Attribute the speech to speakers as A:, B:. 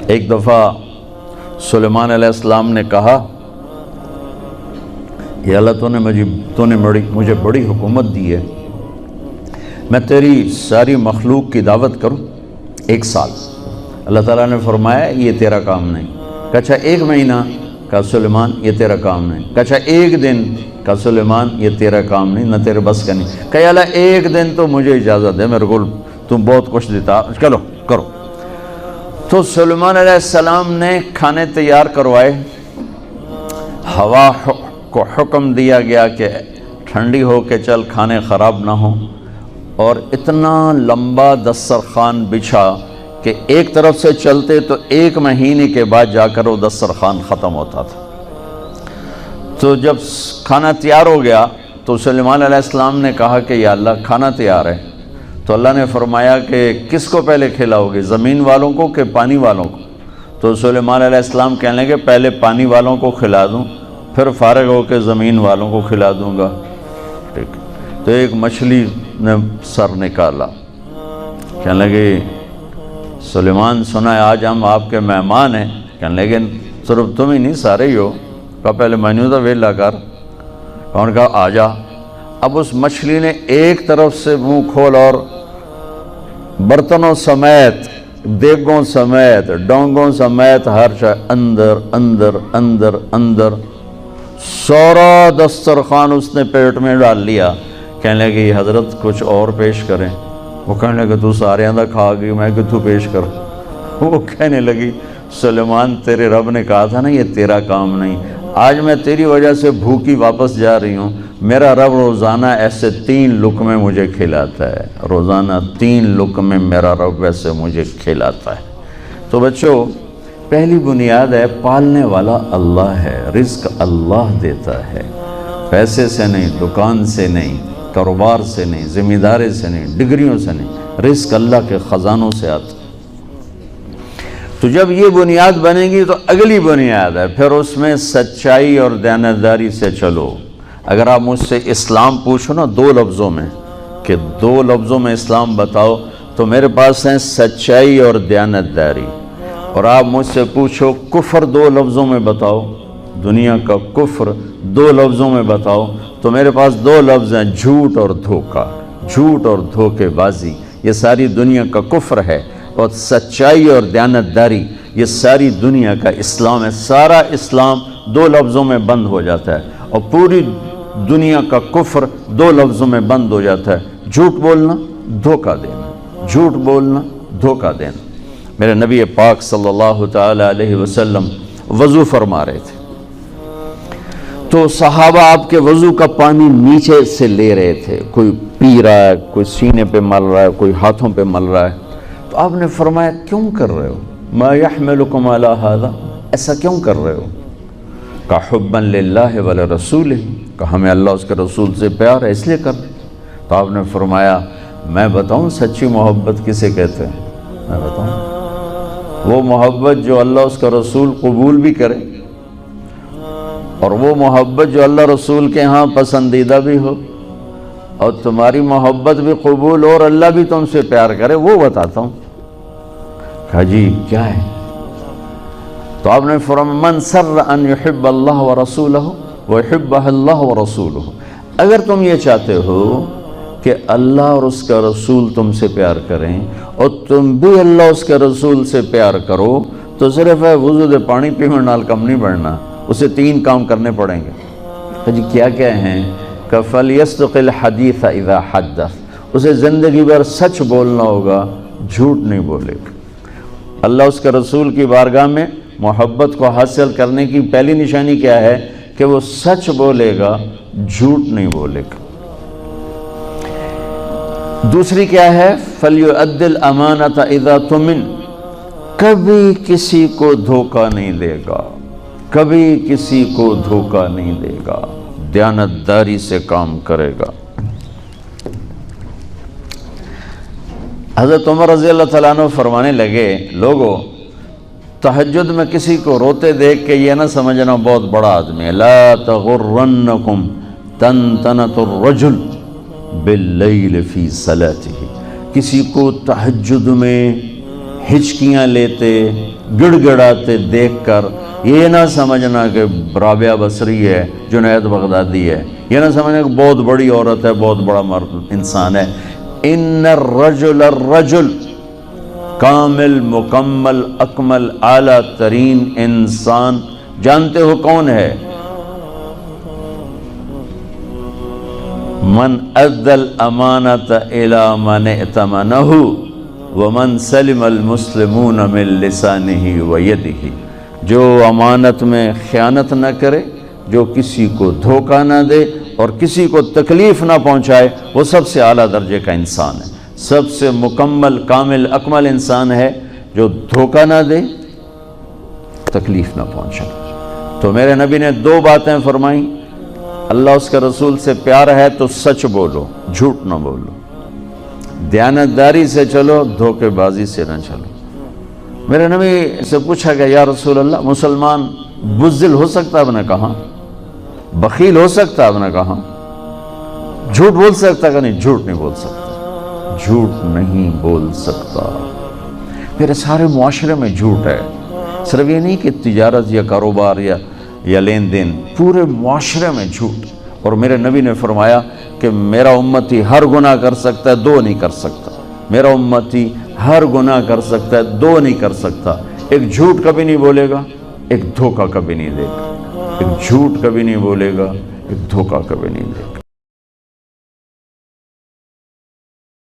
A: ایک دفعہ سلیمان علیہ السلام نے کہا یا اللہ تو نے مجھے بڑی حکومت دی ہے، میں تیری ساری مخلوق کی دعوت کروں 1 سال۔ اللہ تعالیٰ نے فرمایا یہ تیرا کام نہیں۔ کہا اچھا 1 مہینہ؟ کہا سلیمان یہ تیرا کام نہیں۔ کہا اچھا 1 دن؟ کہا سلیمان یہ تیرا کام نہیں، نہ تیرے بس کا نہیں۔ کہا یا اللہ 1 دن تو مجھے اجازت دے، میرے کو تم بہت کچھ دیتا، چلو کرو۔ تو سلیمان علیہ السلام نے کھانے تیار کروائے، ہوا کو حکم دیا گیا کہ ٹھنڈی ہو کے چل، کھانے خراب نہ ہوں، اور اتنا لمبا دسترخوان بچھا کہ ایک طرف سے چلتے تو 1 مہینے کے بعد جا کر وہ دسترخوان ختم ہوتا تھا۔ تو جب کھانا تیار ہو گیا تو سلیمان علیہ السلام نے کہا کہ یا اللہ کھانا تیار ہے۔ تو اللہ نے فرمایا کہ کس کو پہلے کھلاؤ گے، زمین والوں کو کہ پانی والوں کو؟ تو سلیمان علیہ السلام کہنے لگے پہلے پانی والوں کو کھلا دوں، پھر فارغ ہو کے زمین والوں کو کھلا دوں گا۔ ٹھیک۔ تو ایک مچھلی نے سر نکالا، کہنے لگے سلیمان سنا ہے آج ہم آپ کے مہمان ہیں۔ کہنے لگے صرف تم ہی نہیں سارے ہی ہو۔ کہا پہلے مینیو تو ویلا کر۔ کون کہا آ جا۔ اب اس مچھلی نے ایک طرف سے منہ کھول اور برتنوں سمیت، دیگوں سمیت، ڈونگوں سمیت ہر شے اندر اندر اندر اندر، سارا دسترخوان اس نے پیٹ میں ڈال لیا۔ کہنے لگے حضرت کچھ اور پیش کریں؟ وہ کہنے لگے تو سارے اندر کھا گئی، میں کہ تو پیش کر۔ وہ کہنے لگی سلیمان تیرے رب نے کہا تھا نا یہ تیرا کام نہیں، آج میں تیری وجہ سے بھوکی واپس جا رہی ہوں۔ میرا رب روزانہ ایسے 3 لقمے مجھے کھلاتا ہے، روزانہ 3 لقمے میرا رب ایسے مجھے کھلاتا ہے۔ تو بچوں پہلی بنیاد ہے پالنے والا اللہ ہے، رزق اللہ دیتا ہے، پیسے سے نہیں، دکان سے نہیں، کاروبار سے نہیں، ذمہ داری سے نہیں، ڈگریوں سے نہیں، رزق اللہ کے خزانوں سے آتا۔ تو جب یہ بنیاد بنے گی تو اگلی بنیاد ہے پھر اس میں سچائی اور دیانتداری سے چلو۔ اگر آپ مجھ سے اسلام پوچھو نا 2 لفظوں میں کہ 2 لفظوں میں اسلام بتاؤ، تو میرے پاس ہیں سچائی اور دیانتداری۔ اور آپ مجھ سے پوچھو کفر 2 لفظوں میں بتاؤ، دنیا کا کفر 2 لفظوں میں بتاؤ، تو میرے پاس 2 لفظ ہیں، جھوٹ اور دھوکہ، جھوٹ اور دھوکے بازی، یہ ساری دنیا کا کفر ہے۔ اور سچائی اور دیانتداری یہ ساری دنیا کا اسلام ہے۔ سارا اسلام 2 لفظوں میں بند ہو جاتا ہے، اور پوری دنیا کا کفر 2 لفظوں میں بند ہو جاتا ہے، جھوٹ بولنا، دھوکہ دینا، جھوٹ بولنا، دھوکہ دینا۔ میرے نبی پاک صلی اللہ تعالی علیہ وسلم وضو فرما رہے تھے، تو صحابہ آپ کے وضو کا پانی نیچے سے لے رہے تھے، کوئی پی رہا ہے، کوئی سینے پہ مل رہا ہے، کوئی ہاتھوں پہ مل رہا ہے۔ تو آپ نے فرمایا کیوں کر رہے ہو؟ ما یحملکم علی ھذا، ایسا کیوں کر رہے ہو؟ کہ حبا للہ ولرسولہ، کہ ہمیں اللہ اس کے رسول سے پیار ہے اس لیے کر رہے۔ تو آپ نے فرمایا میں بتاؤں سچی محبت کسے کہتے ہیں؟ میں بتاؤں؟ وہ محبت جو اللہ اس کا رسول قبول بھی کرے، اور وہ محبت جو اللہ رسول کے ہاں پسندیدہ بھی ہو، اور تمہاری محبت بھی قبول ہو اور اللہ بھی تم سے پیار کرے، وہ بتاتا ہوں۔ کہا جی کیا ہے؟ تو آپ نے فرمایا من سر ان یحب اللہ ورسولہ ویحبہ اللہ ورسولہ، اگر تم یہ چاہتے ہو کہ اللہ اور اس کا رسول تم سے پیار کریں اور تم بھی اللہ اس کے رسول سے پیار کرو، تو صرف ہے وضو دے پانی پینے نال کم نہیں بڑھنا، اسے 3 کام کرنے پڑیں گے۔ جی کیا کیا ہیں؟ کہ فَلْيَصْدِقِ الْحَدِيثَ إِذَا حَدَّثَ، اسے زندگی بھر سچ بولنا ہوگا، جھوٹ نہیں بولے گا۔ اللہ اس کے رسول کی بارگاہ میں محبت کو حاصل کرنے کی پہلی نشانی کیا ہے؟ کہ وہ سچ بولے گا، جھوٹ نہیں بولے گا۔ دوسری کیا ہے؟ فَلْيُؤَدِّ الْأَمَانَةَ إِذَا تُمِنَ، کبھی کسی کو دھوکہ نہیں دے گا، کبھی کسی کو دھوکہ نہیں دے گا، دیانتداری سے کام کرے گا۔ حضرت عمر رضی اللہ تعالیٰ عنہ فرمانے لگے لوگو تہجد میں کسی کو روتے دیکھ کے یہ نہ سمجھنا بہت بڑا آدمی ہے، لا تغرنکم تنتنۃ الرجل باللیل فی صلاتہ، کسی کو تہجد میں ہچکیاں لیتے گڑ گڑاتے دیکھ کر یہ نہ سمجھنا کہ رابعہ بصری ہے، جنید بغدادی ہے، یہ نہ سمجھنا کہ بہت بڑی عورت ہے، بہت بڑا مرد انسان ہے۔ ان الرجل کامل، مکمل، اکمل، اعلیٰ ترین انسان جانتے ہو کون ہے؟ من ادى الامانۃ الی من ائتمنہ ومن سلم المسلمون من لسانہ ویدہ، جو امانت میں خیانت نہ کرے، جو کسی کو دھوکہ نہ دے اور کسی کو تکلیف نہ پہنچائے، وہ سب سے اعلیٰ درجے کا انسان ہے۔ سب سے مکمل، کامل، اکمل انسان ہے جو دھوکہ نہ دے، تکلیف نہ پہنچائے۔ تو میرے نبی نے دو باتیں فرمائیں، اللہ اس کے رسول سے پیار ہے تو سچ بولو، جھوٹ نہ بولو، دیانتداری سے چلو، دھوکے بازی سے نہ چلو۔ میرے نبی سے پوچھا کہ یا رسول اللہ، مسلمان بزدل ہو سکتا؟ آپ نے کہا۔ بخیل ہو سکتا؟ آپ نے کہا۔ جھوٹ بول سکتا کہ نہیں؟ جھوٹ نہیں بول سکتا، جھوٹ نہیں بول سکتا۔ میرے سارے معاشرے میں جھوٹ ہے، صرف یہ نہیں کہ تجارت یا کاروبار یا لین دین، پورے معاشرے میں جھوٹ۔ اور میرے نبی نے فرمایا کہ میرا امتی ہر گناہ کر سکتا ہے، دو نہیں کر سکتا۔ میرا امتی ہر گناہ کر سکتا ہے، دو نہیں کر سکتا۔ ایک جھوٹ کبھی نہیں بولے گا، ایک دھوکہ کبھی نہیں دے گا۔ ایک جھوٹ کبھی نہیں بولے گا، ایک دھوکہ کبھی نہیں دے گا۔